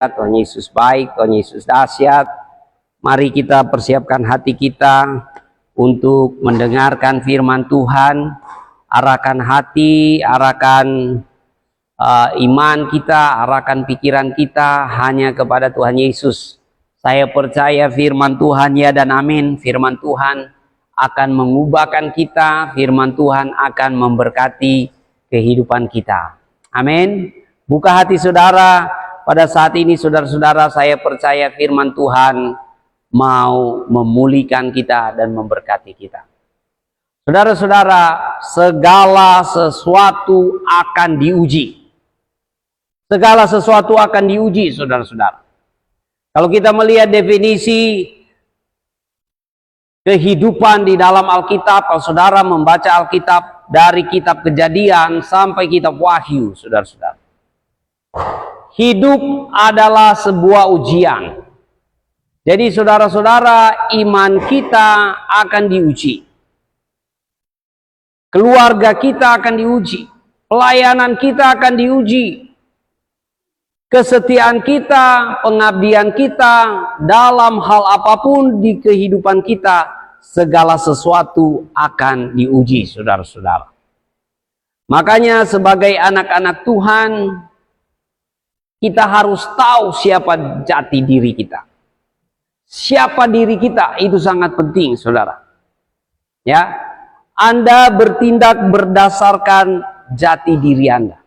Tuhan Yesus baik, Tuhan Yesus dahsyat. Mari kita persiapkan hati kita untuk mendengarkan firman Tuhan. Arahkan hati, arahkan iman kita, arahkan pikiran kita hanya kepada Tuhan Yesus. Saya percaya firman Tuhan, ya dan amin. Firman Tuhan akan mengubahkan kita, firman Tuhan akan memberkati kehidupan kita. Amin. Buka hati saudara. Pada saat ini saudara-saudara, saya percaya firman Tuhan mau memulihkan kita dan memberkati kita. Saudara-saudara, segala sesuatu akan diuji. Segala sesuatu akan diuji, saudara-saudara. Kalau kita melihat definisi kehidupan di dalam Alkitab, kalau saudara membaca Alkitab dari kitab Kejadian sampai kitab Wahyu, saudara-saudara, hidup adalah sebuah ujian. Jadi saudara-saudara, iman kita akan diuji. Keluarga kita akan diuji. Pelayanan kita akan diuji. Kesetiaan kita, pengabdian kita dalam hal apapun di kehidupan kita, segala sesuatu akan diuji, saudara-saudara. Makanya sebagai anak-anak Tuhan, kita harus tahu siapa jati diri kita. Siapa diri kita, itu sangat penting, saudara. Ya, Anda bertindak berdasarkan jati diri Anda.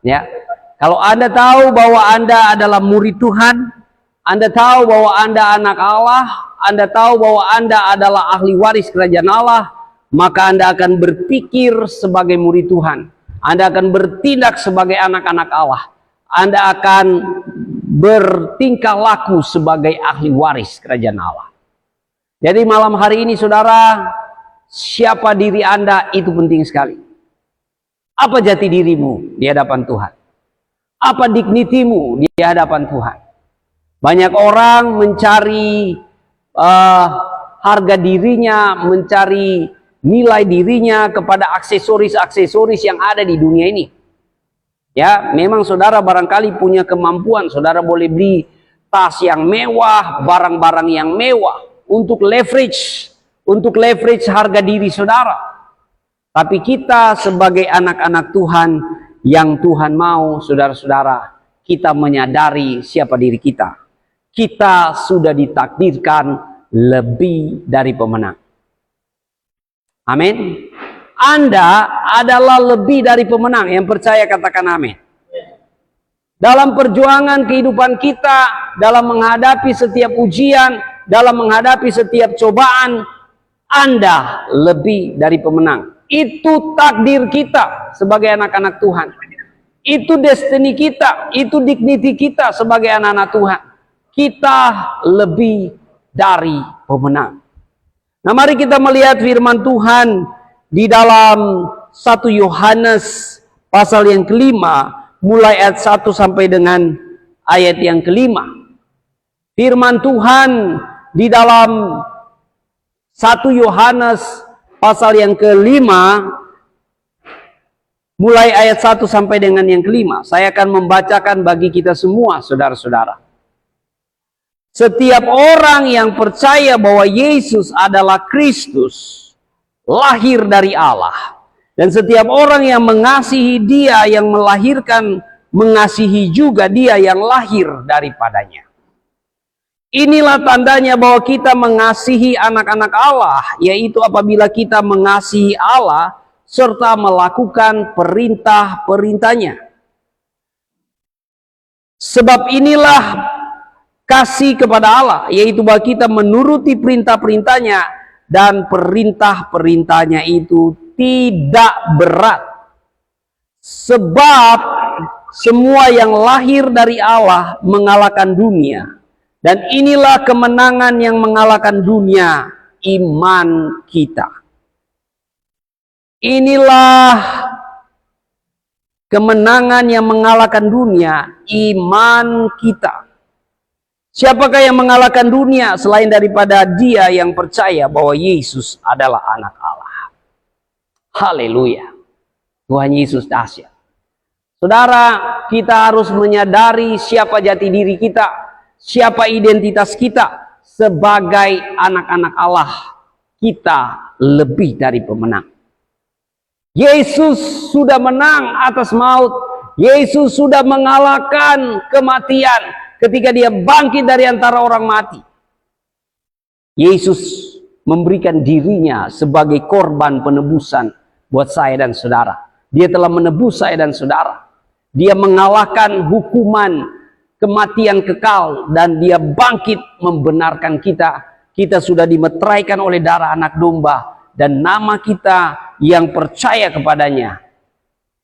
Ya, kalau Anda tahu bahwa Anda adalah murid Tuhan, Anda tahu bahwa Anda anak Allah, Anda tahu bahwa Anda adalah ahli waris kerajaan Allah, maka Anda akan berpikir sebagai murid Tuhan. Anda akan bertindak sebagai anak-anak Allah. Anda akan bertingkah laku sebagai ahli waris kerajaan Allah. Jadi malam hari ini saudara, siapa diri Anda itu penting sekali. Apa jati dirimu di hadapan Tuhan? Apa dignitimu di hadapan Tuhan? Banyak orang mencari harga dirinya, mencari nilai dirinya kepada aksesoris-aksesoris yang ada di dunia ini. Ya, memang saudara barangkali punya kemampuan, saudara boleh beli tas yang mewah, barang-barang yang mewah untuk leverage harga diri saudara. Tapi kita sebagai anak-anak Tuhan yang Tuhan mau, saudara-saudara, kita menyadari siapa diri kita. Kita sudah ditakdirkan lebih dari pemenang. Amin. Anda adalah lebih dari pemenang. Yang percaya katakan amin. Dalam perjuangan kehidupan kita, dalam menghadapi setiap ujian, dalam menghadapi setiap cobaan, Anda lebih dari pemenang. Itu takdir kita sebagai anak-anak Tuhan. Itu destiny kita, itu dignity kita sebagai anak-anak Tuhan. Kita lebih dari pemenang. Nah, mari kita melihat firman Tuhan di dalam 1 Yohanes pasal yang kelima, mulai ayat 1 sampai dengan ayat yang kelima. Firman Tuhan di dalam 1 Yohanes pasal yang kelima, mulai ayat 1 sampai dengan yang kelima. Saya akan membacakan bagi kita semua, saudara-saudara. Setiap orang yang percaya bahwa Yesus adalah Kristus, lahir dari Allah. Dan setiap orang yang mengasihi Dia yang melahirkan, mengasihi juga Dia yang lahir daripadanya. Inilah tandanya bahwa kita mengasihi anak-anak Allah, yaitu apabila kita mengasihi Allah serta melakukan perintah-perintahnya. Sebab inilah kasih kepada Allah, yaitu bahwa kita menuruti perintah-perintahnya, dan perintah-perintahnya itu tidak berat. Sebab semua yang lahir dari Allah mengalahkan dunia. Dan inilah kemenangan yang mengalahkan dunia, iman kita. Inilah kemenangan yang mengalahkan dunia, iman kita. Siapakah yang mengalahkan dunia selain daripada dia yang percaya bahwa Yesus adalah anak Allah? Haleluya. Tuhan Yesus dahsyat. Saudara, kita harus menyadari siapa jati diri kita, siapa identitas kita sebagai anak-anak Allah. Kita lebih dari pemenang. Yesus sudah menang atas maut. Yesus sudah mengalahkan kematian ketika dia bangkit dari antara orang mati. Yesus memberikan dirinya sebagai korban penebusan buat saya dan saudara. Dia telah menebus saya dan saudara. Dia mengalahkan hukuman kematian kekal dan dia bangkit membenarkan kita. Kita sudah dimeteraikan oleh darah anak domba dan nama kita yang percaya kepadanya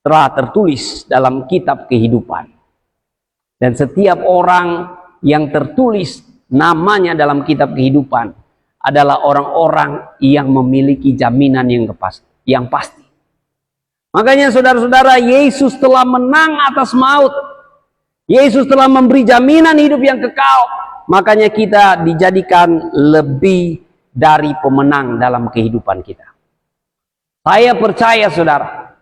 telah tertulis dalam kitab kehidupan. Dan setiap orang yang tertulis namanya dalam kitab kehidupan adalah orang-orang yang memiliki jaminan yang pasti. Makanya saudara-saudara, Yesus telah menang atas maut. Yesus telah memberi jaminan hidup yang kekal. Makanya kita dijadikan lebih dari pemenang dalam kehidupan kita. Saya percaya saudara,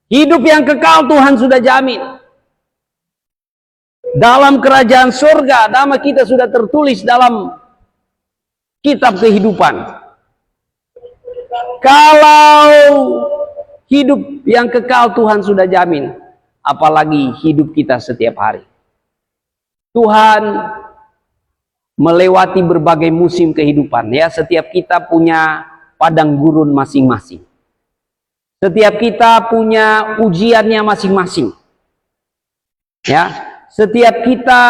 hidup yang kekal Tuhan sudah jamin. Dalam kerajaan surga, nama kita sudah tertulis dalam kitab kehidupan. Kalau hidup yang kekal Tuhan sudah jamin, apalagi hidup kita setiap hari. Tuhan melewati berbagai musim kehidupan, ya. Setiap kita punya padang gurun masing-masing. Setiap kita punya ujiannya masing-masing. Ya, setiap kita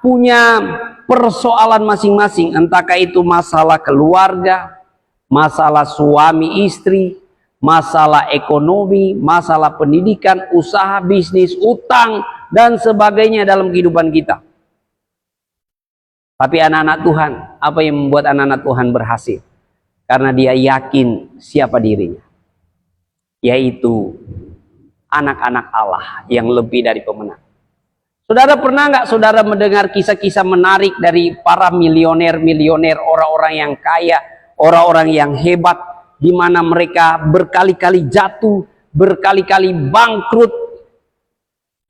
punya persoalan masing-masing, entahkah itu masalah keluarga, masalah suami istri, masalah ekonomi, masalah pendidikan, usaha, bisnis, utang, dan sebagainya dalam kehidupan kita. Tapi anak-anak Tuhan, apa yang membuat anak-anak Tuhan berhasil? Karena dia yakin siapa dirinya. Yaitu anak-anak Allah yang lebih dari pemenang. Saudara, pernah nggak saudara mendengar kisah-kisah menarik dari para milioner-milioner, orang-orang yang kaya, orang-orang yang hebat, di mana mereka berkali-kali jatuh, berkali-kali bangkrut,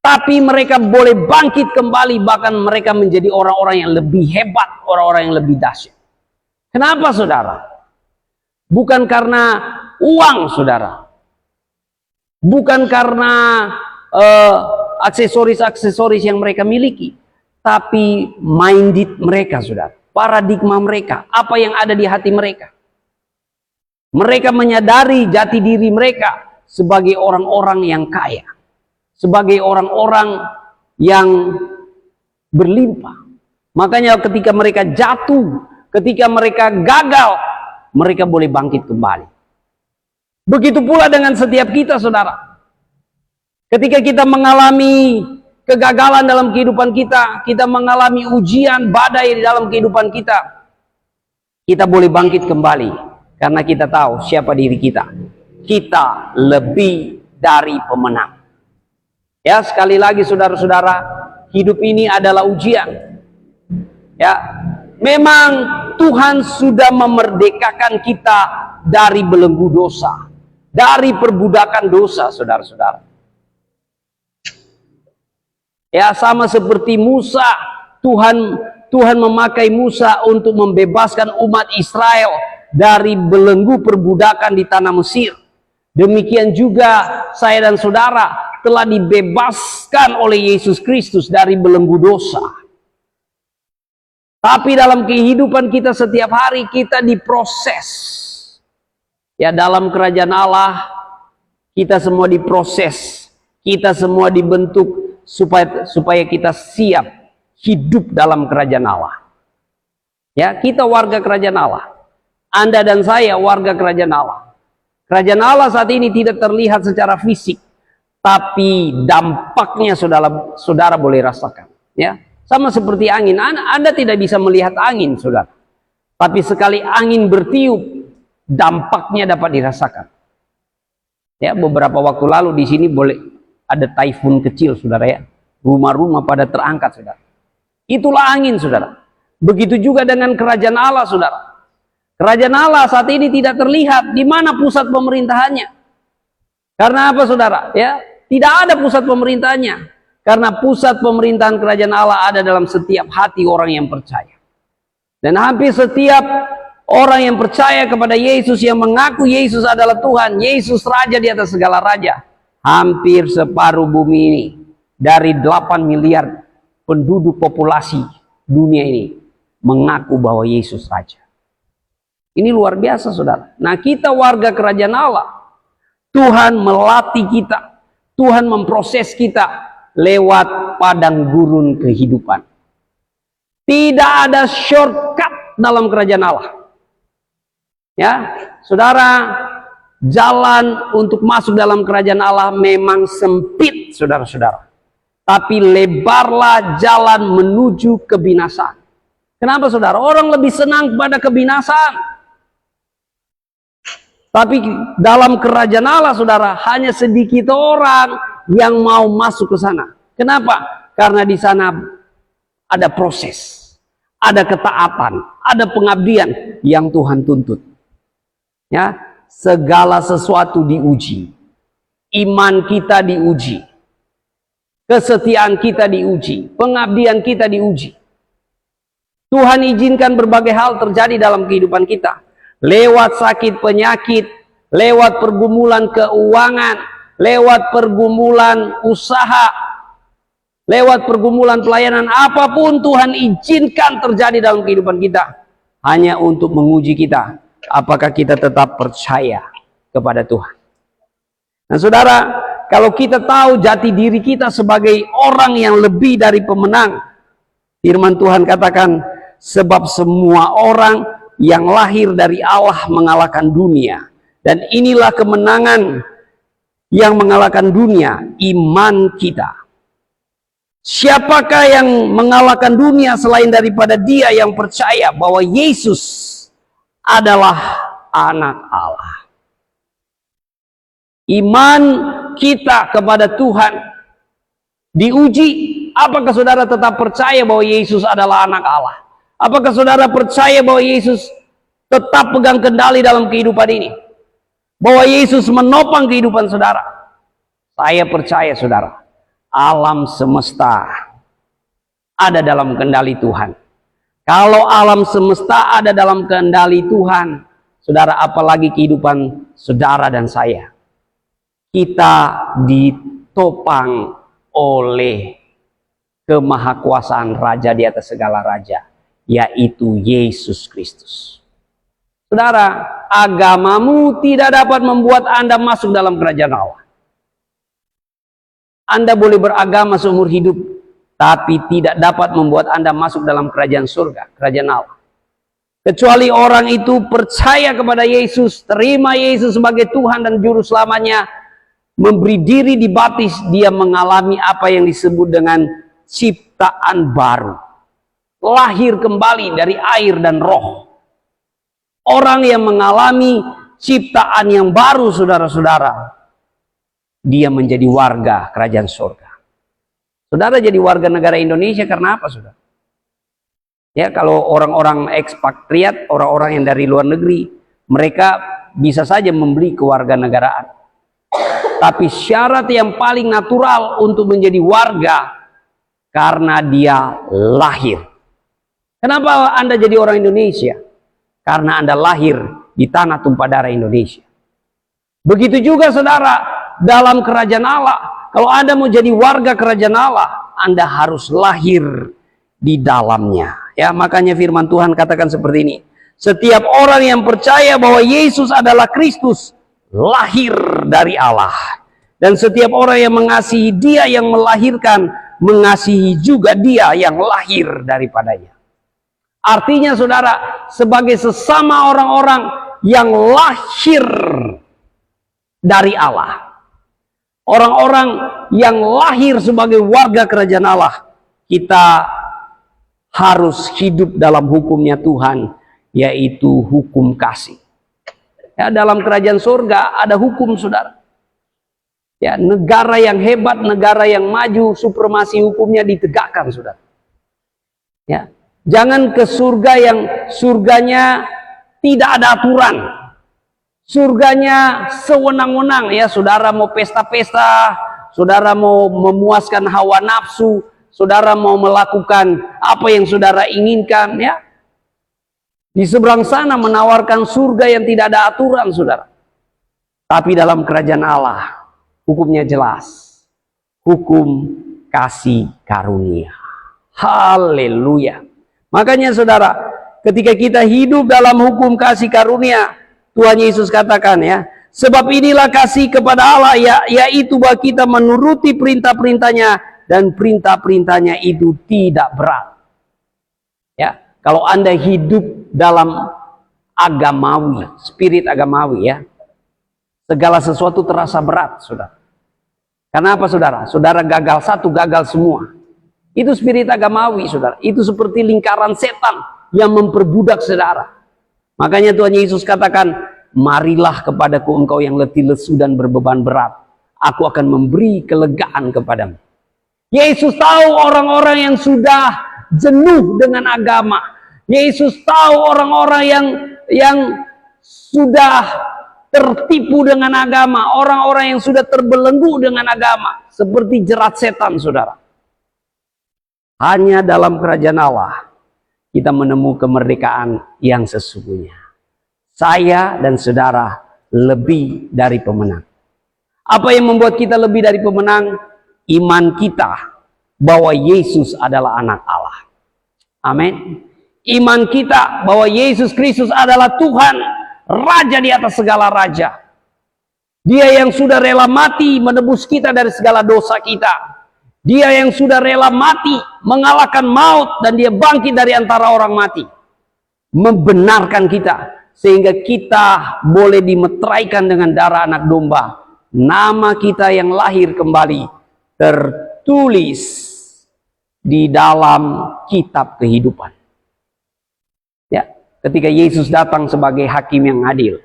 tapi mereka boleh bangkit kembali, bahkan mereka menjadi orang-orang yang lebih hebat, orang-orang yang lebih dahsyat. Kenapa saudara? Bukan karena uang saudara, bukan karena aksesoris-aksesoris yang mereka miliki, tapi minded mereka saudara, paradigma mereka, apa yang ada di hati mereka. Mereka menyadari jati diri mereka sebagai orang-orang yang kaya, sebagai orang-orang yang berlimpah. Makanya ketika mereka jatuh, ketika mereka gagal, mereka boleh bangkit kembali. Begitu pula dengan setiap kita saudara. Ketika kita mengalami kegagalan dalam kehidupan kita, kita mengalami ujian, badai di dalam kehidupan kita, kita boleh bangkit kembali. Karena kita tahu siapa diri kita. Kita lebih dari pemenang. Ya, sekali lagi saudara-saudara, hidup ini adalah ujian. Ya, memang Tuhan sudah memerdekakan kita dari belenggu dosa, dari perbudakan dosa, saudara-saudara. Ya, sama seperti Musa, Tuhan memakai Musa untuk membebaskan umat Israel dari belenggu perbudakan di tanah Mesir. Demikian juga saya dan saudara telah dibebaskan oleh Yesus Kristus dari belenggu dosa. Tapi dalam kehidupan kita setiap hari kita diproses. Ya, dalam kerajaan Allah kita semua diproses. Kita semua dibentuk supaya kita siap hidup dalam kerajaan Allah. Ya, kita warga kerajaan Allah. Anda dan saya warga kerajaan Allah. Kerajaan Allah saat ini tidak terlihat secara fisik, tapi dampaknya saudara boleh rasakan. Ya, sama seperti angin. Anda tidak bisa melihat angin, saudara. Tapi sekali angin bertiup, dampaknya dapat dirasakan. Ya, beberapa waktu lalu di sini ada taifun kecil, saudara, ya. Rumah-rumah pada terangkat, saudara. Itulah angin, saudara. Begitu juga dengan kerajaan Allah, saudara. Kerajaan Allah saat ini tidak terlihat di mana pusat pemerintahannya. Karena apa, saudara? Ya, Tidak ada pusat pemerintahnya. Karena pusat pemerintahan kerajaan Allah ada dalam setiap hati orang yang percaya. Dan hampir setiap orang yang percaya kepada Yesus, yang mengaku Yesus adalah Tuhan, Yesus Raja di atas segala raja, hampir separuh bumi ini, dari 8 miliar penduduk populasi dunia ini, mengaku bahwa Yesus Raja. Ini luar biasa, saudara. Nah, kita warga kerajaan Allah, Tuhan melatih kita, Tuhan memproses kita lewat padang gurun kehidupan. Tidak ada shortcut dalam kerajaan Allah. Ya, saudara, jalan untuk masuk dalam kerajaan Allah memang sempit, saudara-saudara. Tapi lebarlah jalan menuju kebinasaan. Kenapa, saudara? Orang lebih senang pada kebinasaan. Tapi dalam kerajaan Allah, saudara, hanya sedikit orang yang mau masuk ke sana. Kenapa? Karena di sana ada proses, ada ketaatan, ada pengabdian yang Tuhan tuntut. Ya, segala sesuatu diuji. Iman kita diuji. Kesetiaan kita diuji, pengabdian kita diuji. Tuhan izinkan berbagai hal terjadi dalam kehidupan kita. Lewat sakit penyakit, lewat pergumulan keuangan, lewat pergumulan usaha, lewat pergumulan pelayanan, apapun Tuhan izinkan terjadi dalam kehidupan kita, hanya untuk menguji kita, apakah kita tetap percaya kepada Tuhan. Nah, saudara, kalau kita tahu jati diri kita sebagai orang yang lebih dari pemenang, firman Tuhan katakan, sebab semua orang yang lahir dari Allah mengalahkan dunia, dan inilah kemenangan yang mengalahkan dunia, iman kita. Siapakah yang mengalahkan dunia selain daripada dia yang percaya bahwa Yesus adalah anak Allah. Iman kita kepada Tuhan diuji. Apakah saudara tetap percaya bahwa Yesus adalah anak Allah? Apakah saudara percaya bahwa Yesus tetap pegang kendali dalam kehidupan ini? Bahwa Yesus menopang kehidupan saudara? Saya percaya, saudara, alam semesta ada dalam kendali Tuhan. Kalau alam semesta ada dalam kendali Tuhan, saudara, apalagi kehidupan saudara dan saya. Kita ditopang oleh kemahakuasaan Raja di atas segala raja, yaitu Yesus Kristus. Saudara, agamamu tidak dapat membuat Anda masuk dalam kerajaan Allah. Anda boleh beragama seumur hidup, tapi tidak dapat membuat Anda masuk dalam kerajaan surga, kerajaan Allah. Kecuali orang itu percaya kepada Yesus, terima Yesus sebagai Tuhan dan Juru Selamanya, memberi diri dibaptis, dia mengalami apa yang disebut dengan ciptaan baru. Lahir kembali dari air dan roh. Orang yang mengalami ciptaan yang baru, saudara-saudara, dia menjadi warga kerajaan surga. Saudara jadi warga negara Indonesia karena apa, saudara? Ya, kalau orang-orang ekspatriat, orang-orang yang dari luar negeri, mereka bisa saja membeli kewarganegaraan. Tapi syarat yang paling natural untuk menjadi warga, karena dia lahir. Kenapa Anda jadi orang Indonesia? Karena Anda lahir di tanah tumpah darah Indonesia. Begitu juga, saudara, dalam kerajaan Allah. Kalau Anda mau jadi warga kerajaan Allah, Anda harus lahir di dalamnya. Ya, makanya firman Tuhan katakan seperti ini. Setiap orang yang percaya bahwa Yesus adalah Kristus, lahir dari Allah. Dan setiap orang yang mengasihi Dia yang melahirkan, mengasihi juga Dia yang lahir daripadanya. Artinya, saudara, sebagai sesama orang-orang yang lahir dari Allah, orang-orang yang lahir sebagai warga kerajaan Allah, kita harus hidup dalam hukumnya Tuhan, yaitu hukum kasih. Ya, dalam kerajaan surga ada hukum, saudara. Ya, negara yang hebat, negara yang maju, supremasi hukumnya ditegakkan, saudara. Ya, jangan ke surga yang surganya tidak ada aturan. Surganya sewenang-wenang, ya, saudara mau pesta-pesta, saudara mau memuaskan hawa nafsu, saudara mau melakukan apa yang saudara inginkan, ya. Di seberang sana menawarkan surga yang tidak ada aturan, saudara. Tapi dalam kerajaan Allah, hukumnya jelas. Hukum kasih karunia. Haleluya. Makanya saudara, ketika kita hidup dalam hukum kasih karunia, Tuhan Yesus katakan, ya, sebab inilah kasih kepada Allah, yaitu bahwa kita menuruti perintah-perintahnya, dan perintah-perintahnya itu tidak berat. Ya, kalau Anda hidup dalam agamawi, spirit agamawi, ya, segala sesuatu terasa berat, saudara. Kenapa, saudara? Saudara gagal satu, gagal semua. Itu spirit agamawi, saudara. Itu seperti lingkaran setan yang memperbudak saudara. Makanya Tuhan Yesus katakan, marilah kepadaku engkau yang letih lesu dan berbeban berat, aku akan memberi kelegaan kepadamu. Yesus tahu orang-orang yang sudah jenuh dengan agama. Yesus tahu orang-orang yang sudah tertipu dengan agama, orang-orang yang sudah terbelenggu dengan agama, seperti jerat setan, saudara. Hanya dalam kerajaan Allah kita menemukan kemerdekaan yang sesungguhnya. Saya dan saudara lebih dari pemenang. Apa yang membuat kita lebih dari pemenang? Iman kita bahwa Yesus adalah anak Allah. Amin. Iman kita bahwa Yesus Kristus adalah Tuhan, Raja di atas segala raja. Dia yang sudah rela mati menebus kita dari segala dosa kita. Dia yang sudah rela mati mengalahkan maut, dan dia bangkit dari antara orang mati, membenarkan kita sehingga kita boleh dimeteraikan dengan darah anak domba. Nama kita yang lahir kembali tertulis di dalam kitab kehidupan. Ya, ketika Yesus datang sebagai hakim yang adil,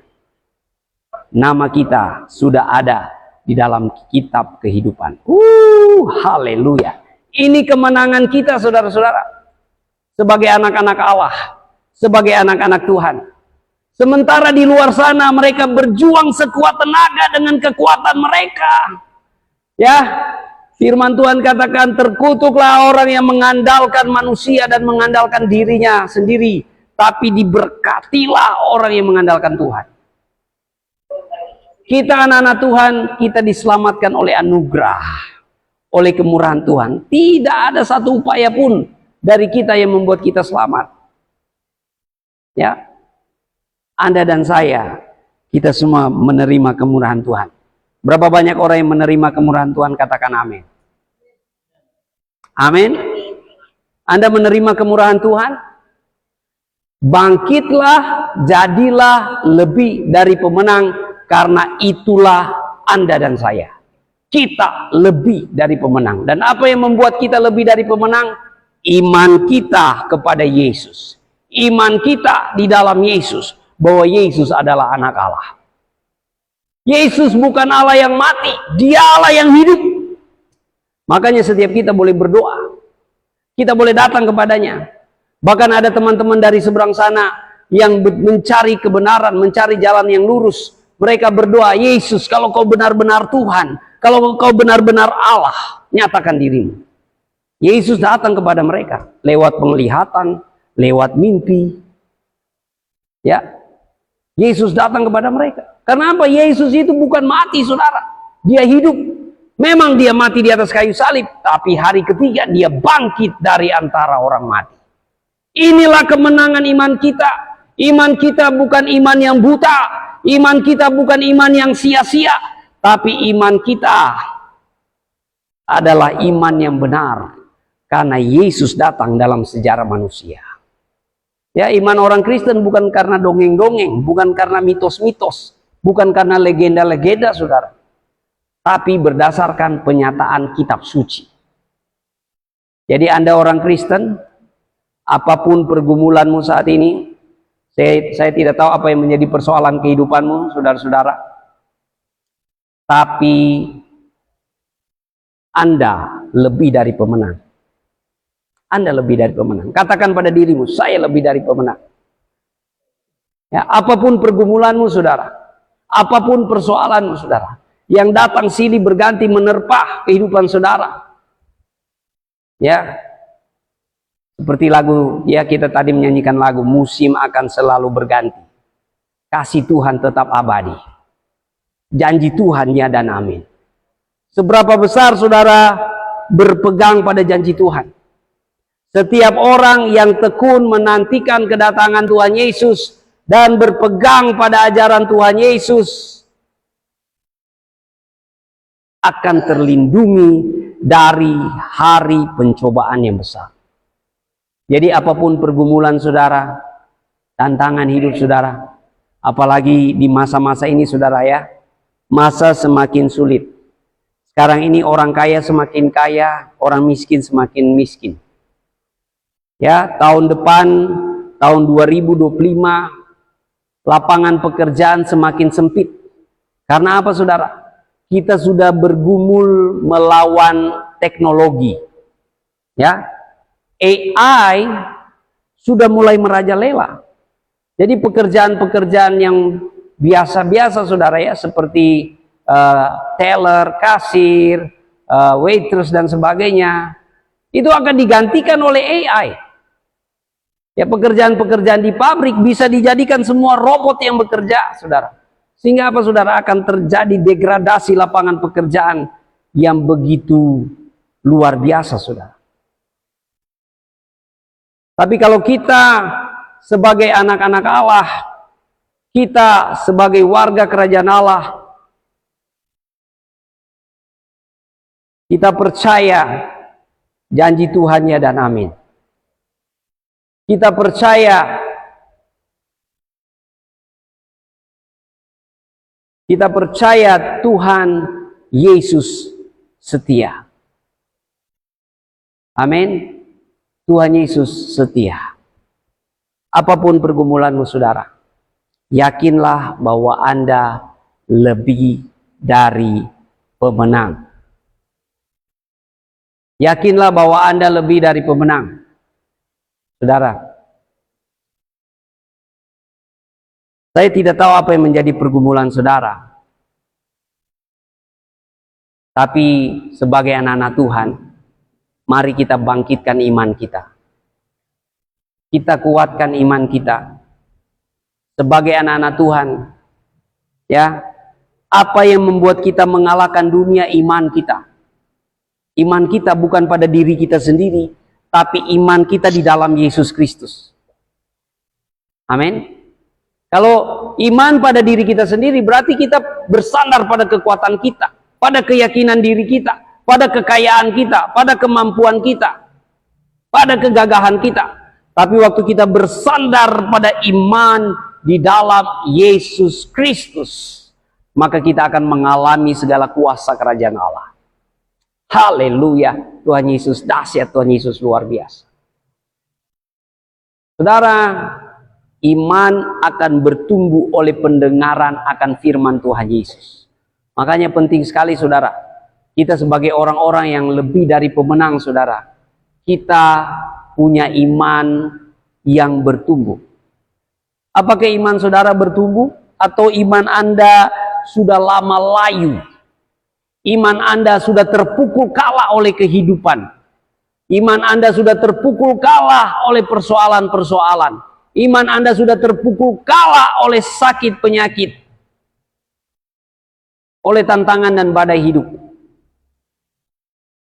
nama kita sudah ada di dalam kitab kehidupan. Haleluya. Ini kemenangan kita, saudara-saudara, sebagai anak-anak Allah, sebagai anak-anak Tuhan. Sementara di luar sana mereka berjuang sekuat tenaga dengan kekuatan mereka. Ya, firman Tuhan katakan, terkutuklah orang yang mengandalkan manusia dan mengandalkan dirinya sendiri, tapi diberkatilah orang yang mengandalkan Tuhan. Kita anak-anak Tuhan, kita diselamatkan oleh anugerah, oleh kemurahan Tuhan. Tidak ada satu upaya pun dari kita yang membuat kita selamat. Ya, Anda dan saya, kita semua menerima kemurahan Tuhan. Berapa banyak orang yang menerima kemurahan Tuhan? Katakan amin. Amin. Anda menerima kemurahan Tuhan? Bangkitlah, jadilah lebih dari pemenang. Karena itulah Anda dan saya. Kita lebih dari pemenang. Dan apa yang membuat kita lebih dari pemenang? Iman kita kepada Yesus. Iman kita di dalam Yesus. Bahwa Yesus adalah anak Allah. Yesus bukan Allah yang mati. Dia Allah yang hidup. Makanya setiap kita boleh berdoa. Kita boleh datang kepadanya. Bahkan ada teman-teman dari seberang sana yang mencari kebenaran, mencari jalan yang lurus. Mereka berdoa, Yesus, kalau kau benar-benar Tuhan, kalau kau benar-benar Allah, nyatakan dirimu. Yesus datang kepada mereka lewat penglihatan, lewat mimpi. Ya, Yesus datang kepada mereka. Karena apa? Yesus itu bukan mati, saudara. Dia hidup. Memang dia mati di atas kayu salib, tapi hari ketiga dia bangkit dari antara orang mati. Inilah kemenangan iman kita. Iman kita bukan iman yang buta. Iman kita bukan iman yang sia-sia, tapi iman kita adalah iman yang benar karena Yesus datang dalam sejarah manusia. Ya, iman orang Kristen bukan karena dongeng-dongeng, bukan karena mitos-mitos, bukan karena legenda-legenda, saudara, tapi berdasarkan penyataan kitab suci. Jadi Anda orang Kristen, apapun pergumulanmu saat ini, saya tidak tahu apa yang menjadi persoalan kehidupanmu, saudara-saudara. Tapi Anda lebih dari pemenang. Anda lebih dari pemenang. Katakan pada dirimu, saya lebih dari pemenang. Ya, apapun pergumulanmu, saudara. Apapun persoalanmu, saudara. yang datang silih berganti menerpa kehidupan saudara. Ya, seperti lagu, ya kita tadi menyanyikan lagu, musim akan selalu berganti, kasih Tuhan tetap abadi, janji Tuhan ya dan amin. Seberapa besar saudara berpegang pada janji Tuhan. Setiap orang yang tekun menantikan kedatangan Tuhan Yesus dan berpegang pada ajaran Tuhan Yesus akan terlindungi dari hari pencobaan yang besar. Jadi apapun pergumulan saudara, tantangan hidup saudara, apalagi di masa-masa ini saudara ya, masa semakin sulit. Sekarang ini orang kaya semakin kaya, orang miskin semakin miskin. Ya, tahun depan, tahun 2025, lapangan pekerjaan semakin sempit. Karena apa saudara? Kita sudah bergumul melawan teknologi. Ya, AI sudah mulai merajalela. Jadi pekerjaan-pekerjaan yang biasa-biasa saudara ya, seperti teller, kasir, waitress dan sebagainya, itu akan digantikan oleh AI. Ya, pekerjaan-pekerjaan di pabrik bisa dijadikan semua robot yang bekerja, saudara. Sehingga apa saudara? Akan terjadi degradasi lapangan pekerjaan yang begitu luar biasa, saudara. Tapi kalau kita sebagai anak-anak Allah, kita sebagai warga kerajaan Allah, kita percaya janji Tuhan ya dan amin. Kita percaya Tuhan Yesus setia. Amin. Tuhan Yesus setia. Apapun pergumulanmu saudara, yakinlah bahwa Anda lebih dari pemenang. Yakinlah bahwa Anda lebih dari pemenang. Saudara, saya tidak tahu apa yang menjadi pergumulan saudara. Tapi sebagai anak-anak Tuhan, mari kita bangkitkan iman kita. Kita kuatkan iman kita. Sebagai anak-anak Tuhan, ya, apa yang membuat kita mengalahkan dunia? Iman kita. Iman kita bukan pada diri kita sendiri, tapi iman kita di dalam Yesus Kristus. Amin. Kalau iman pada diri kita sendiri, berarti kita bersandar pada kekuatan kita, pada keyakinan diri kita, pada kekayaan kita, pada kemampuan kita, pada kegagahan kita. Tapi waktu kita bersandar pada iman di dalam Yesus Kristus, maka kita akan mengalami segala kuasa kerajaan Allah. Haleluya, Tuhan Yesus dahsyat, Tuhan Yesus luar biasa. Saudara, iman akan bertumbuh oleh pendengaran akan firman Tuhan Yesus. Makanya penting sekali saudara, kita sebagai orang-orang yang lebih dari pemenang saudara, kita punya iman yang bertumbuh. Apakah iman saudara bertumbuh? Atau iman Anda sudah lama layu? Iman Anda sudah terpukul kalah oleh kehidupan. Iman Anda sudah terpukul kalah oleh persoalan-persoalan. Iman Anda sudah terpukul kalah oleh sakit penyakit, oleh tantangan dan badai hidup.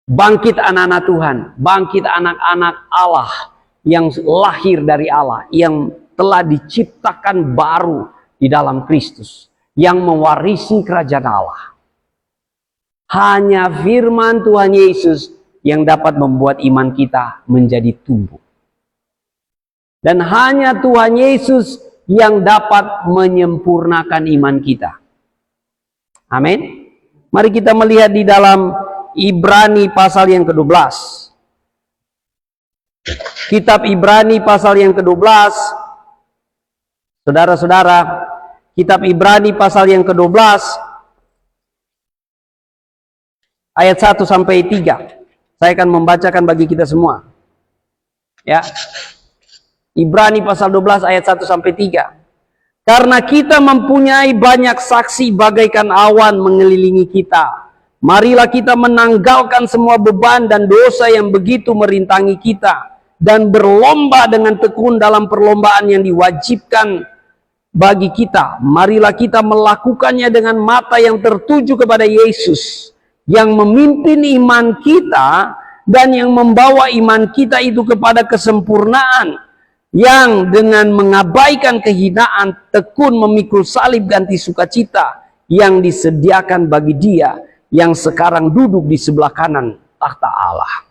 Bangkit anak-anak Tuhan, bangkit anak-anak Allah yang lahir dari Allah, yang telah diciptakan baru di dalam Kristus, yang mewarisi kerajaan Allah. Hanya firman Tuhan Yesus yang dapat membuat iman kita menjadi tumbuh. Dan hanya Tuhan Yesus yang dapat menyempurnakan iman kita. Amin. Mari kita melihat di dalam Ibrani pasal yang ke-12. Kitab Ibrani pasal yang ke-12. Saudara-saudara, kitab Ibrani pasal yang ke-12 ayat 1 sampai 3. Saya akan membacakan bagi kita semua. Ya. Ibrani pasal 12 ayat 1 sampai 3. Karena kita mempunyai banyak saksi bagaikan awan mengelilingi kita. Marilah kita menanggalkan semua beban dan dosa yang begitu merintangi kita, dan berlomba dengan tekun dalam perlombaan yang diwajibkan bagi kita. Marilah kita melakukannya dengan mata yang tertuju kepada Yesus, yang memimpin iman kita dan yang membawa iman kita itu kepada kesempurnaan, yang dengan mengabaikan kehinaan tekun memikul salib ganti sukacita yang disediakan bagi Dia yang sekarang duduk di sebelah kanan takhta Allah.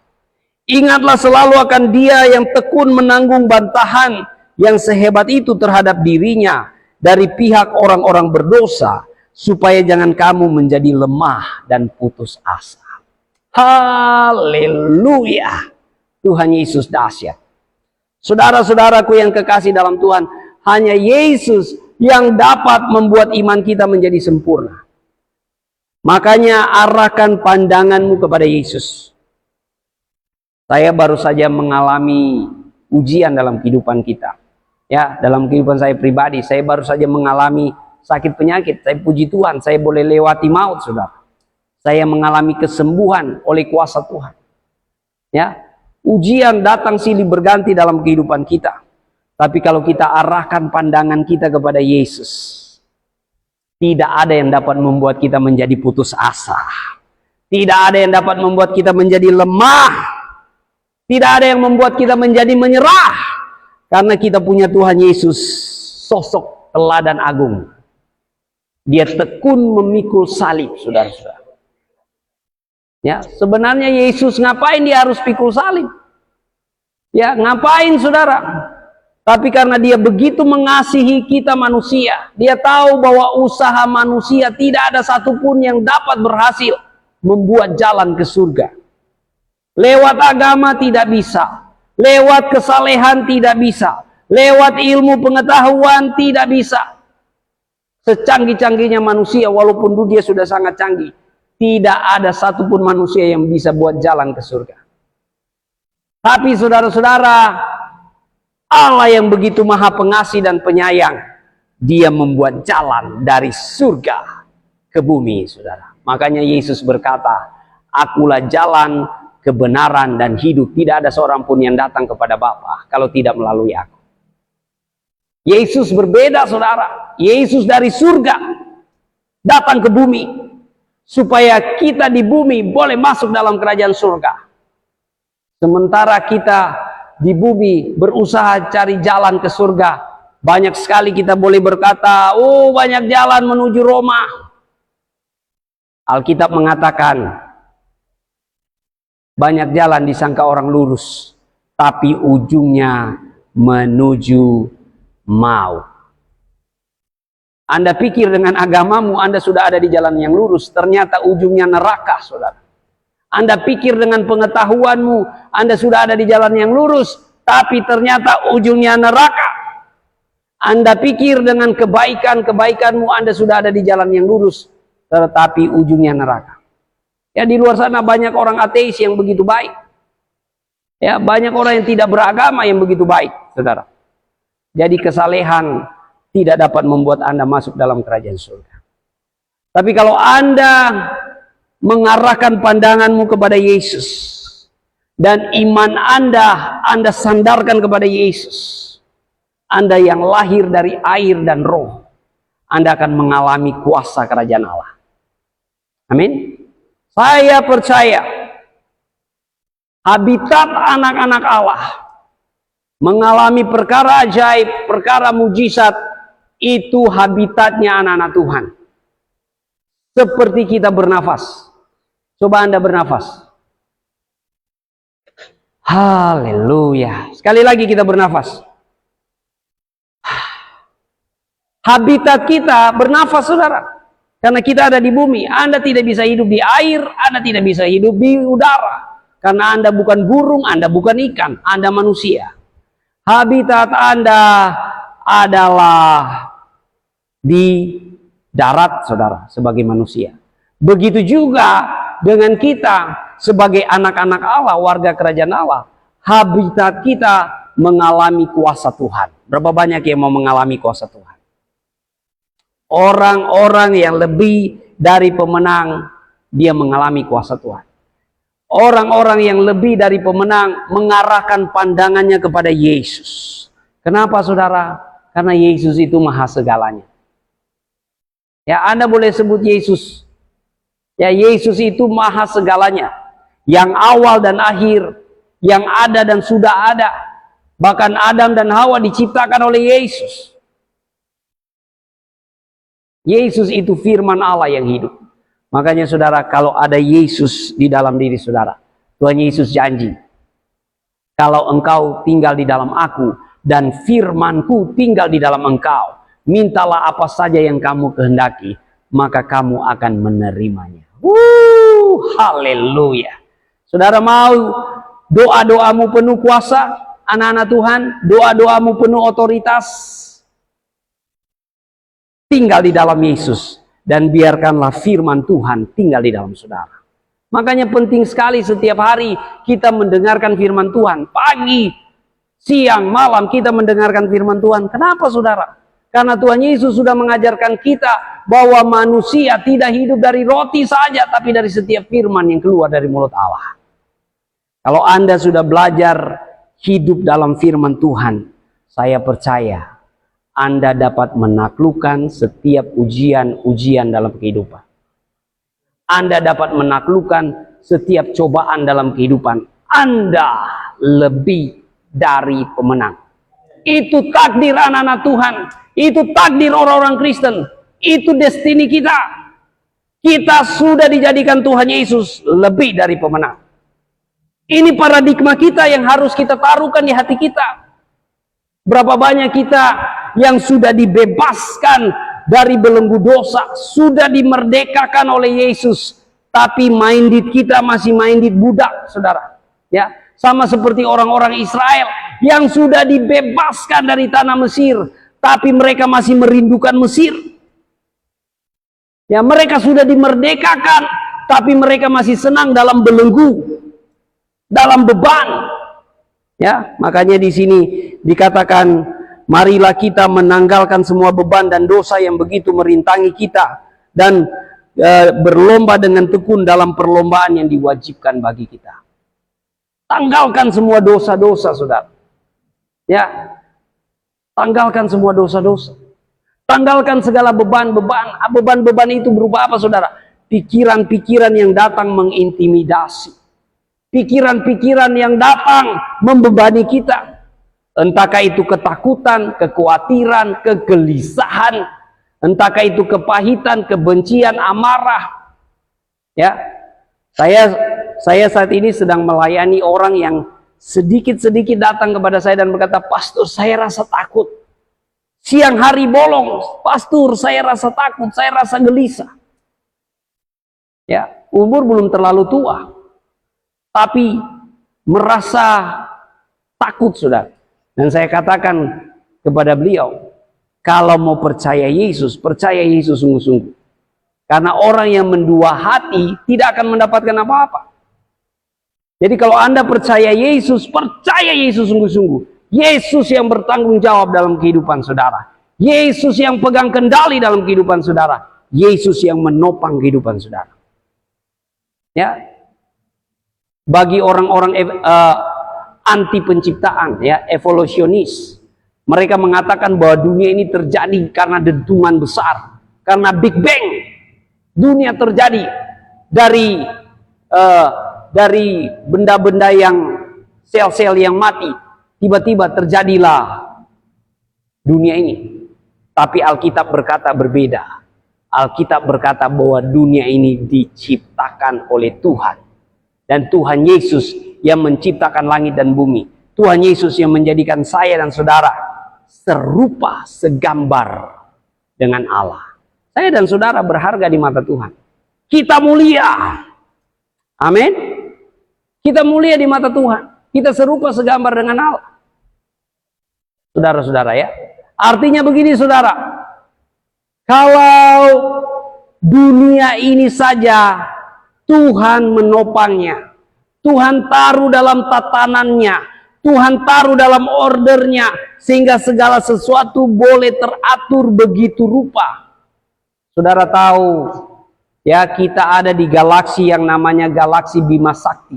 Ingatlah selalu akan Dia yang tekun menanggung bantahan yang sehebat itu terhadap dirinya dari pihak orang-orang berdosa, supaya jangan kamu menjadi lemah dan putus asa. Haleluya. Tuhan Yesus dahsyat. Saudara-saudaraku yang kekasih dalam Tuhan, hanya Yesus yang dapat membuat iman kita menjadi sempurna. Makanya arahkan pandanganmu kepada Yesus. Saya baru saja mengalami ujian dalam kehidupan kita. Ya, dalam kehidupan saya pribadi, saya baru saja mengalami sakit penyakit. Saya puji Tuhan, saya boleh lewati maut, saudara. Saya mengalami kesembuhan oleh kuasa Tuhan. Ya, ujian datang silih berganti dalam kehidupan kita. Tapi kalau kita arahkan pandangan kita kepada Yesus, tidak ada yang dapat membuat kita menjadi putus asa. Tidak ada yang dapat membuat kita menjadi lemah. Tidak ada yang membuat kita menjadi menyerah. Karena kita punya Tuhan Yesus, sosok teladan agung. Dia tekun memikul salib, saudara-saudara. Ya, sebenarnya Yesus ngapain dia harus pikul salib? Ya, ngapain saudara? Tapi karena Dia begitu mengasihi kita manusia, Dia tahu bahwa usaha manusia tidak ada satupun yang dapat berhasil membuat jalan ke surga. Lewat agama tidak bisa, lewat kesalehan tidak bisa, lewat ilmu pengetahuan tidak bisa. Secanggih-canggihnya manusia, walaupun dunia sudah sangat canggih, tidak ada satupun manusia yang bisa buat jalan ke surga. Tapi saudara-saudara, Allah yang begitu maha pengasih dan penyayang, Dia membuat jalan dari surga ke bumi, saudara. Makanya Yesus berkata, akulah jalan, kebenaran, dan hidup. Tidak ada seorang pun yang datang kepada Bapa kalau tidak melalui aku. Yesus berbeda, saudara. Yesus dari surga datang ke bumi, supaya kita di bumi boleh masuk dalam kerajaan surga. Sementara kita di bumi berusaha cari jalan ke surga, banyak sekali kita boleh berkata, oh banyak jalan menuju Roma. Alkitab mengatakan, banyak jalan disangka orang lurus, tapi ujungnya menuju maut. Anda pikir dengan agamamu Anda sudah ada di jalan yang lurus, ternyata ujungnya neraka, saudara. Anda pikir dengan pengetahuanmu Anda sudah ada di jalan yang lurus, tapi ternyata ujungnya neraka. Anda pikir dengan kebaikan-kebaikanmu Anda sudah ada di jalan yang lurus, tetapi ujungnya neraka. Ya, di luar sana banyak orang ateis yang begitu baik. Ya, banyak orang yang tidak beragama yang begitu baik, saudara. Jadi kesalehan tidak dapat membuat Anda masuk dalam kerajaan surga. Tapi kalau Anda mengarahkan pandanganmu kepada Yesus, dan iman Anda sandarkan kepada Yesus, Anda yang lahir dari air dan roh, Anda akan mengalami kuasa kerajaan Allah. Amin. Saya percaya habitat anak-anak Allah mengalami perkara ajaib, perkara mujizat, itu habitatnya anak-anak Tuhan. Seperti kita bernafas. Coba Anda bernafas. Haleluya. Sekali lagi kita bernafas. Habitat kita bernafas, saudara. Karena kita ada di bumi. Anda tidak bisa hidup di air, Anda tidak bisa hidup di udara. Karena Anda bukan burung, Anda bukan ikan, Anda manusia. Habitat Anda adalah di darat, saudara, sebagai manusia. Begitu juga dengan kita sebagai anak-anak Allah, warga kerajaan Allah. Habitat kita mengalami kuasa Tuhan. Berapa banyak yang mau mengalami kuasa Tuhan? Orang-orang yang lebih dari pemenang, dia mengalami kuasa Tuhan. Orang-orang yang lebih dari pemenang mengarahkan pandangannya kepada Yesus. Kenapa saudara? Karena Yesus itu maha segalanya. Ya, Anda boleh sebut Yesus. Ya, Yesus itu maha segalanya. Yang awal dan akhir, yang ada dan sudah ada. Bahkan Adam dan Hawa diciptakan oleh Yesus. Yesus itu firman Allah yang hidup. Makanya saudara, kalau ada Yesus di dalam diri saudara, Tuhan Yesus janji, kalau engkau tinggal di dalam aku dan firmanku tinggal di dalam engkau, mintalah apa saja yang kamu kehendaki, maka kamu akan menerimanya. Haleluya. Saudara mau doa-doamu penuh kuasa, anak-anak Tuhan, doa-doamu penuh otoritas, tinggal di dalam Yesus, dan biarkanlah firman Tuhan tinggal di dalam saudara. Makanya penting sekali setiap hari kita mendengarkan firman Tuhan. Pagi, siang, malam kita mendengarkan firman Tuhan. Kenapa saudara? Karena Tuhan Yesus sudah mengajarkan kita bahwa manusia tidak hidup dari roti saja, tapi dari setiap firman yang keluar dari mulut Allah. Kalau Anda sudah belajar hidup dalam firman Tuhan, saya percaya Anda dapat menaklukkan setiap ujian-ujian dalam kehidupan. Anda dapat menaklukkan setiap cobaan dalam kehidupan. Anda lebih dari pemenang. Itu takdir anak-anak Tuhan. Itu takdir orang-orang Kristen. Itu destiny kita. Kita sudah dijadikan Tuhan Yesus lebih dari pemenang. Ini paradigma kita yang harus kita taruhkan di hati kita. Berapa banyak kita yang sudah dibebaskan dari belenggu dosa, sudah dimerdekakan oleh Yesus, tapi minded kita masih minded budak, saudara. Ya, sama seperti orang-orang Israel yang sudah dibebaskan dari tanah Mesir, tapi mereka masih merindukan Mesir. Ya, mereka sudah dimerdekakan, tapi mereka masih senang dalam belenggu, dalam beban. Ya, makanya di sini dikatakan, marilah kita menanggalkan semua beban dan dosa yang begitu merintangi kita, dan berlomba dengan tekun dalam perlombaan yang diwajibkan bagi kita. Tanggalkan semua dosa-dosa, saudara. Ya, tanggalkan semua dosa-dosa. Tanggalkan segala beban-beban. Beban-beban itu berupa apa, saudara? Pikiran-pikiran yang datang mengintimidasi. Pikiran-pikiran yang datang membebani kita. Entahkah itu ketakutan, kekhawatiran, kegelisahan, entahkah itu kepahitan, kebencian, amarah. Ya, saya saat ini sedang melayani orang yang sedikit-sedikit datang kepada saya dan berkata, "Pastor, saya rasa takut. Siang hari bolong, pastor, saya rasa takut, saya rasa gelisah." Ya, umur belum terlalu tua, tapi merasa takut, saudara. Dan saya katakan kepada beliau, kalau mau percaya Yesus sungguh-sungguh. Karena orang yang mendua hati tidak akan mendapatkan apa-apa. Jadi kalau Anda percaya Yesus sungguh-sungguh. Yesus yang bertanggung jawab dalam kehidupan saudara. Yesus yang pegang kendali dalam kehidupan saudara. Yesus yang menopang kehidupan saudara. Ya, bagi orang-orang anti penciptaan, ya, evolusionis, mereka mengatakan bahwa dunia ini terjadi karena dentuman besar, karena Big Bang. Dunia terjadi dari benda-benda yang sel-sel yang mati, tiba-tiba terjadilah dunia ini. Tapi Alkitab berkata berbeda. Alkitab berkata bahwa dunia ini diciptakan oleh Tuhan, dan Tuhan Yesus yang menciptakan langit dan bumi. Tuhan Yesus yang menjadikan saya dan saudara serupa, segambar dengan Allah. Saya dan saudara berharga di mata Tuhan. Kita mulia. Amin. Kita mulia di mata Tuhan. Kita serupa, segambar dengan Allah. Saudara-saudara, ya. Artinya begini, saudara. Kalau dunia ini saja Tuhan menopangnya, Tuhan taruh dalam tatanannya, Tuhan taruh dalam ordernya, sehingga segala sesuatu boleh teratur begitu rupa. Saudara tahu, ya, kita ada di galaksi yang namanya galaksi Bima Sakti,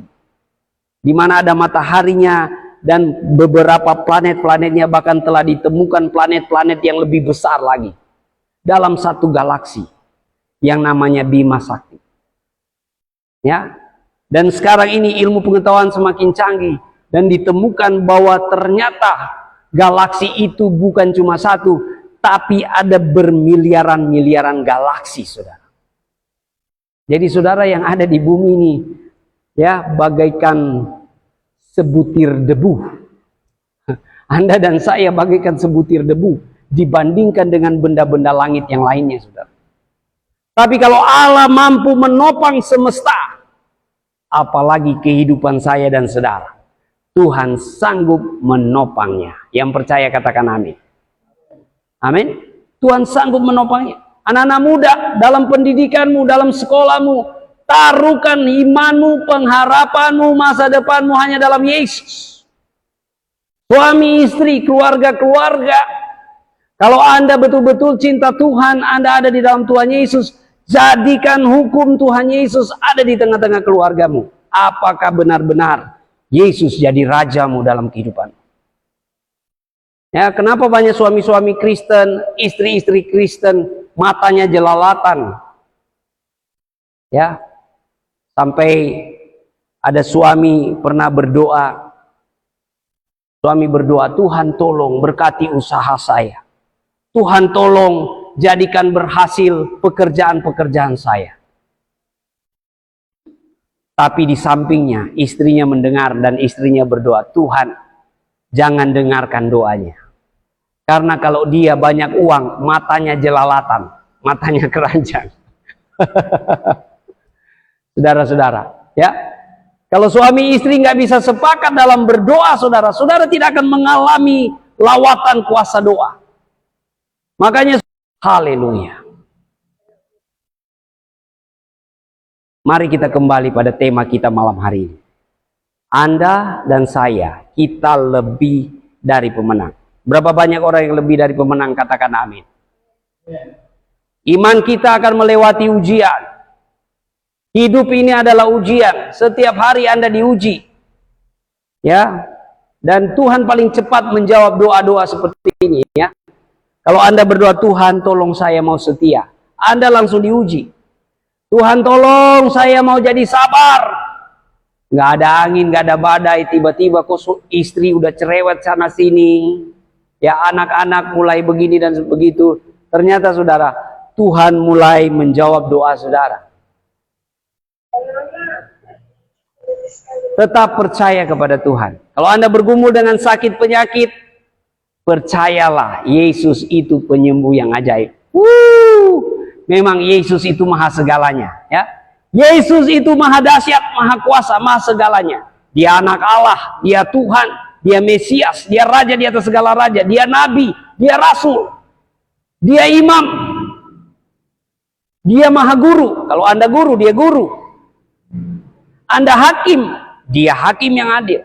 di mana ada mataharinya dan beberapa planet-planetnya, bahkan telah ditemukan planet-planet yang lebih besar lagi dalam satu galaksi yang namanya Bima Sakti. Ya, dan sekarang ini ilmu pengetahuan semakin canggih dan ditemukan bahwa ternyata galaksi itu bukan cuma satu, tapi ada bermiliaran-miliaran galaksi, saudara. Jadi saudara, yang ada di bumi ini, ya, bagaikan sebutir debu. Anda dan saya bagaikan sebutir debu dibandingkan dengan benda-benda langit yang lainnya, saudara. Tapi kalau Allah mampu menopang semesta, apalagi kehidupan saya dan saudara, Tuhan sanggup menopangnya. Yang percaya katakan amin. Amin. Tuhan sanggup menopangnya. Anak-anak muda, dalam pendidikanmu, dalam sekolahmu, taruhkan imanmu, pengharapanmu, masa depanmu hanya dalam Yesus. Suami, istri, keluarga-keluarga, kalau Anda betul-betul cinta Tuhan, Anda ada di dalam Tuhan Yesus, jadikan hukum Tuhan Yesus ada di tengah-tengah keluargamu. Apakah benar-benar Yesus jadi rajamu dalam kehidupan? Ya, kenapa banyak suami-suami Kristen, istri-istri Kristen, matanya jelalatan? Ya, sampai ada suami pernah berdoa. Suami berdoa, Tuhan tolong berkati usaha saya. Tuhan tolong jadikan berhasil pekerjaan-pekerjaan saya. Tapi di sampingnya istrinya mendengar dan istrinya berdoa, Tuhan jangan dengarkan doanya. Karena kalau dia banyak uang, matanya jelalatan, matanya keranjang. Saudara-saudara, ya, kalau suami istri nggak bisa sepakat dalam berdoa, saudara, saudara tidak akan mengalami lawatan kuasa doa. Makanya, haleluya. Mari kita kembali pada tema kita malam hari ini. Anda dan saya, kita lebih dari pemenang. Berapa banyak orang yang lebih dari pemenang? Katakan amin. Iman kita akan melewati ujian. Hidup ini adalah ujian. Setiap hari Anda diuji. Ya. Dan Tuhan paling cepat menjawab doa-doa seperti ini, ya. Kalau Anda berdoa, Tuhan tolong saya mau setia, Anda langsung diuji. Tuhan tolong saya mau jadi sabar. Nggak ada angin, nggak ada badai, tiba-tiba kok istri udah cerewet sana sini. Ya, anak-anak mulai begini dan begitu. Ternyata saudara, Tuhan mulai menjawab doa saudara. Tetap percaya kepada Tuhan. Kalau Anda bergumul dengan sakit penyakit, percayalah, Yesus itu penyembuh yang ajaib. Memang Yesus itu maha segalanya, ya. Yesus itu maha dahsyat, maha kuasa, maha segalanya. Dia anak Allah, dia Tuhan, dia Mesias, dia Raja di atas segala raja, dia Nabi, dia Rasul, dia Imam, dia Maha Guru. Kalau Anda guru, dia guru. Anda hakim, dia hakim yang adil.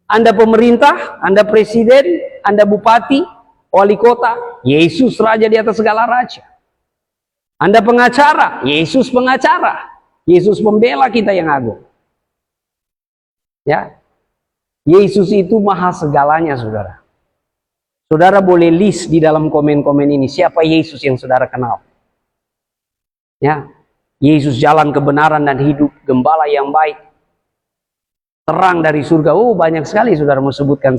Anda pemerintah, Anda presiden, Anda bupati, wali kota, Yesus Raja di atas segala raja. Anda pengacara, Yesus pengacara, Yesus pembela kita yang agung. Ya, Yesus itu maha segalanya, saudara. Saudara boleh list di dalam komen-komen ini siapa Yesus yang saudara kenal. Ya, Yesus jalan kebenaran dan hidup, gembala yang baik, terang dari surga. Banyak sekali saudara mau sebutkan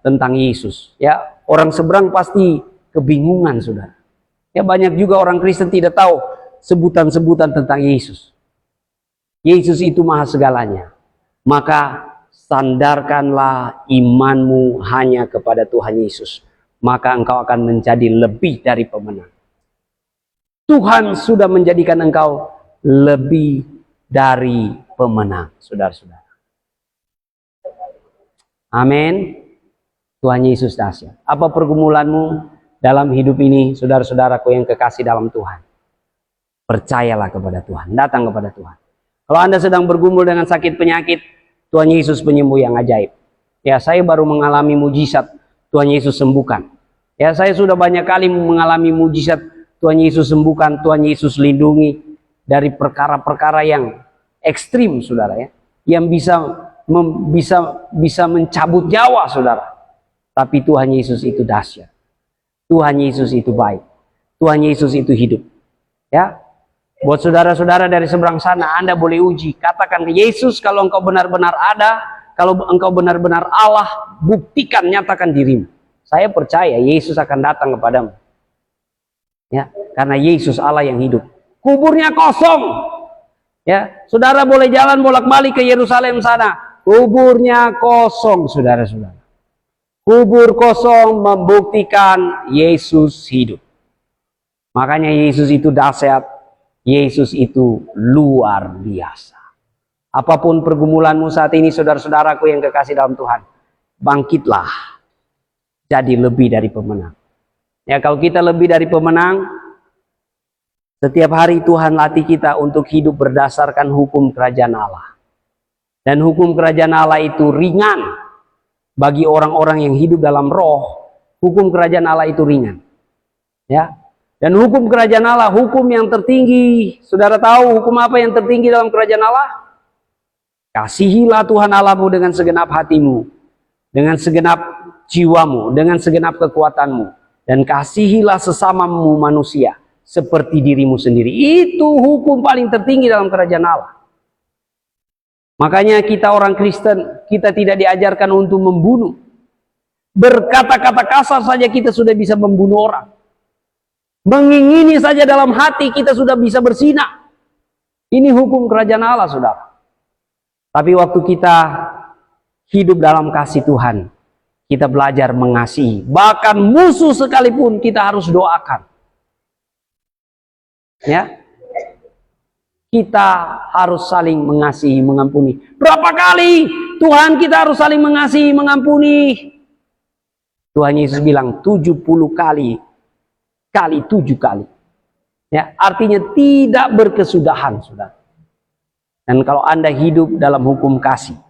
tentang Yesus. Ya, orang seberang pasti kebingungan, saudara. Ya, banyak juga orang Kristen tidak tahu sebutan-sebutan tentang Yesus. Yesus itu maha segalanya. Maka sandarkanlah imanmu hanya kepada Tuhan Yesus. Maka engkau akan menjadi lebih dari pemenang. Tuhan sudah menjadikan engkau lebih dari pemenang, saudara-saudara. Amin. Tuhan Yesus dahsyat. Apa pergumulanmu dalam hidup ini, saudara-saudaraku yang kekasih dalam Tuhan? Percayalah kepada Tuhan, datang kepada Tuhan. Kalau Anda sedang bergumul dengan sakit penyakit, Tuhan Yesus penyembuh yang ajaib. Ya, saya baru mengalami mujizat Tuhan Yesus sembuhkan. Ya, saya sudah banyak kali mengalami mujizat Tuhan Yesus sembuhkan, Tuhan Yesus lindungi dari perkara-perkara yang ekstrim, saudara ya, yang bisa mencabut nyawa, saudara. Tapi Tuhan Yesus itu dahsyat. Tuhan Yesus itu baik. Tuhan Yesus itu hidup. Ya, buat saudara-saudara dari seberang sana, Anda boleh uji. Katakan ke Yesus, kalau engkau benar-benar ada, kalau engkau benar-benar Allah, buktikan, nyatakan dirimu. Saya percaya Yesus akan datang kepadamu. Ya, karena Yesus Allah yang hidup. Kuburnya kosong. Ya, saudara boleh jalan bolak-balik ke Yerusalem sana. Kuburnya kosong, saudara-saudara. Kubur kosong membuktikan Yesus hidup. Makanya Yesus itu dahsyat. Yesus itu luar biasa. Apapun pergumulanmu saat ini, saudara-saudaraku yang kekasih dalam Tuhan, bangkitlah. Jadi lebih dari pemenang. Ya, kalau kita lebih dari pemenang, setiap hari Tuhan latih kita untuk hidup berdasarkan hukum kerajaan Allah. Dan hukum kerajaan Allah itu ringan bagi orang-orang yang hidup dalam roh. Hukum kerajaan Allah itu ringan. Ya. Dan hukum kerajaan Allah, hukum yang tertinggi. Saudara tahu hukum apa yang tertinggi dalam kerajaan Allah? Kasihilah Tuhan Allahmu dengan segenap hatimu, dengan segenap jiwamu, dengan segenap kekuatanmu. Dan kasihilah sesamamu manusia seperti dirimu sendiri. Itu hukum paling tertinggi dalam kerajaan Allah. Makanya kita orang Kristen, kita tidak diajarkan untuk membunuh. Berkata-kata kasar saja kita sudah bisa membunuh orang. Mengingini saja dalam hati kita sudah bisa berzina. Ini hukum kerajaan Allah, saudara. Tapi waktu kita hidup dalam kasih Tuhan, kita belajar mengasihi. Bahkan musuh sekalipun kita harus doakan. Ya, kita harus saling mengasihi, mengampuni. Berapa kali Tuhan kita harus saling mengasihi, mengampuni? Tuhan Yesus bilang 70 kali 7 kali. Ya, artinya tidak berkesudahan, saudara. Dan kalau Anda hidup dalam hukum kasih,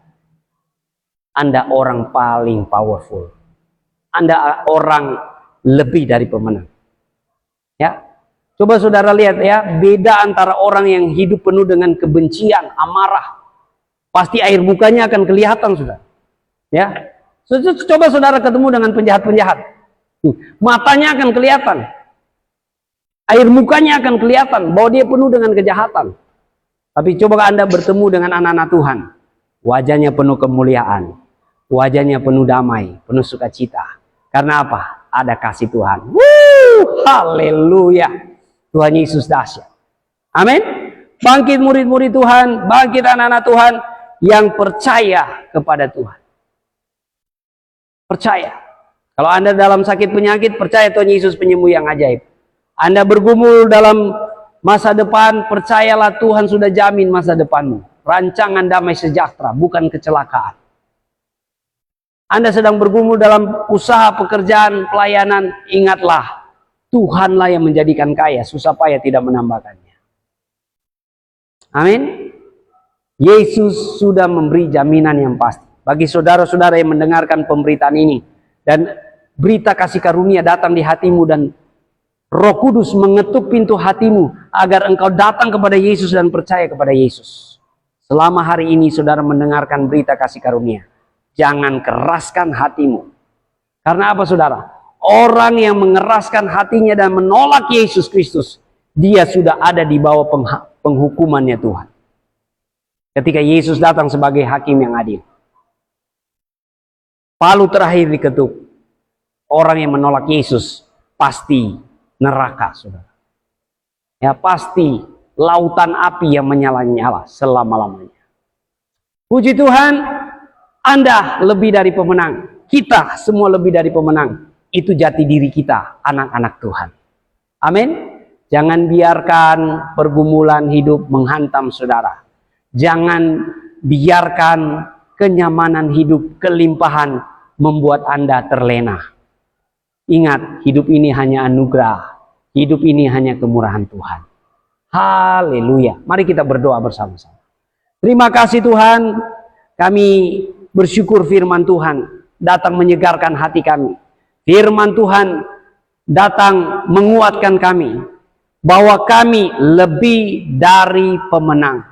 Anda orang paling powerful. Anda orang lebih dari pemenang. Ya. Coba saudara lihat ya, beda antara orang yang hidup penuh dengan kebencian, amarah. Pasti air mukanya akan kelihatan, saudara. Ya. Coba saudara ketemu dengan penjahat-penjahat. Matanya akan kelihatan. Air mukanya akan kelihatan bahwa dia penuh dengan kejahatan. Tapi coba Anda bertemu dengan anak-anak Tuhan. Wajahnya penuh kemuliaan. Wajahnya penuh damai, penuh sukacita. Karena apa? Ada kasih Tuhan. Haleluya. Tuhan Yesus dahsyat. Amin. Bangkit murid-murid Tuhan, bangkit anak-anak Tuhan yang percaya kepada Tuhan. Percaya. Kalau Anda dalam sakit penyakit, percaya Tuhan Yesus penyembuh yang ajaib. Anda bergumul dalam masa depan, percayalah Tuhan sudah jamin masa depanmu. Rancangan damai sejahtera, bukan kecelakaan. Anda sedang bergumul dalam usaha, pekerjaan, pelayanan, ingatlah, Tuhanlah yang menjadikan kaya, susah payah tidak menambahkannya. Amin. Yesus sudah memberi jaminan yang pasti. Bagi saudara-saudara yang mendengarkan pemberitaan ini, dan berita kasih karunia datang di hatimu, dan Roh Kudus mengetuk pintu hatimu, agar engkau datang kepada Yesus dan percaya kepada Yesus. Selama hari ini saudara mendengarkan berita kasih karunia, jangan keraskan hatimu. Karena apa, saudara? Orang yang mengeraskan hatinya dan menolak Yesus Kristus, dia sudah ada di bawah penghukumannya Tuhan. Ketika Yesus datang sebagai hakim yang adil. Palu terakhir diketuk. Orang yang menolak Yesus pasti neraka, saudara. Ya, pasti lautan api yang menyala-nyala selama-lamanya. Puji Tuhan, Anda lebih dari pemenang. Kita semua lebih dari pemenang. Itu jati diri kita, anak-anak Tuhan. Amin. Jangan biarkan pergumulan hidup menghantam saudara. Jangan biarkan kenyamanan hidup, kelimpahan membuat Anda terlena. Ingat, hidup ini hanya anugerah. Hidup ini hanya kemurahan Tuhan. Haleluya. Mari kita berdoa bersama-sama. Terima kasih Tuhan. Kami bersyukur firman Tuhan datang menyegarkan hati kami. Firman Tuhan datang menguatkan kami. bahwa kami lebih dari pemenang.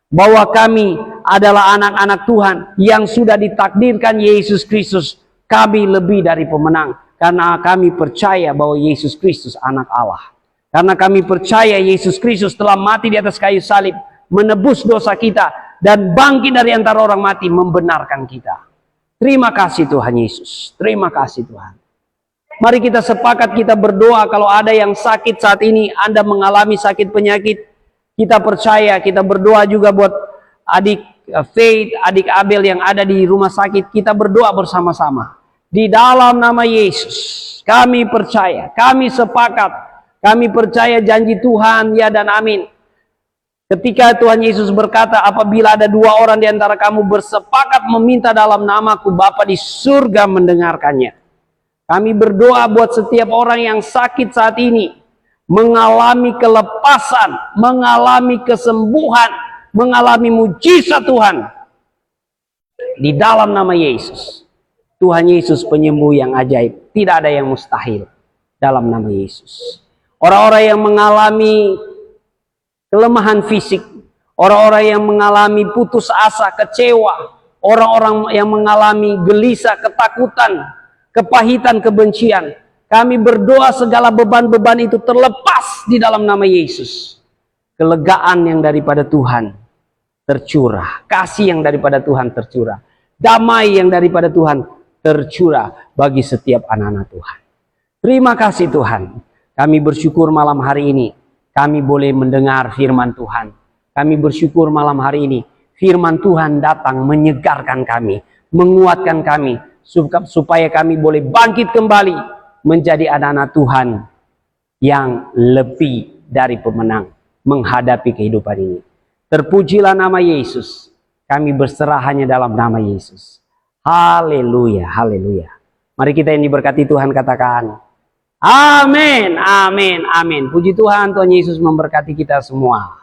Bahwa kami adalah anak-anak Tuhan yang sudah ditakdirkan Yesus Kristus. Kami lebih dari pemenang. Karena kami percaya bahwa Yesus Kristus anak Allah. Karena kami percaya Yesus Kristus telah mati di atas kayu salib. Menebus dosa kita. Dan bangkit dari antara orang mati membenarkan kita. Terima kasih Tuhan Yesus. Terima kasih Tuhan. Mari kita sepakat, kita berdoa. Kalau ada yang sakit saat ini, Anda mengalami sakit penyakit, kita percaya, kita berdoa juga buat adik Faith, adik Abel yang ada di rumah sakit. Kita berdoa bersama-sama. Di dalam nama Yesus, kami percaya, kami sepakat, kami percaya janji Tuhan, ya dan amin. Ketika Tuhan Yesus berkata, apabila ada 2 orang di antara kamu bersepakat meminta dalam namaku, Bapa di surga mendengarkannya. Kami berdoa buat setiap orang yang sakit saat ini, mengalami kelepasan, mengalami kesembuhan, mengalami mujizat Tuhan. Di dalam nama Yesus. Tuhan Yesus penyembuh yang ajaib. Tidak ada yang mustahil dalam nama Yesus. Orang-orang yang mengalami kelemahan fisik, orang-orang yang mengalami putus asa, kecewa, orang-orang yang mengalami gelisah, ketakutan, kepahitan, kebencian. Kami berdoa segala beban-beban itu terlepas di dalam nama Yesus. Kelegaan yang daripada Tuhan tercurah. Kasih yang daripada Tuhan tercurah. Damai yang daripada Tuhan tercurah bagi setiap anak-anak Tuhan. Terima kasih Tuhan. Kami bersyukur malam hari ini. Kami boleh mendengar firman Tuhan. Kami bersyukur malam hari ini. Firman Tuhan datang menyegarkan kami. Menguatkan kami. Supaya kami boleh bangkit kembali. Menjadi anak-anak Tuhan yang lebih dari pemenang menghadapi kehidupan ini. Terpujilah nama Yesus. Kami berserah hanya dalam nama Yesus. Haleluya, haleluya. Mari kita yang diberkati Tuhan katakan, amin, amin, amin. Puji Tuhan, Tuhan Yesus memberkati kita semua.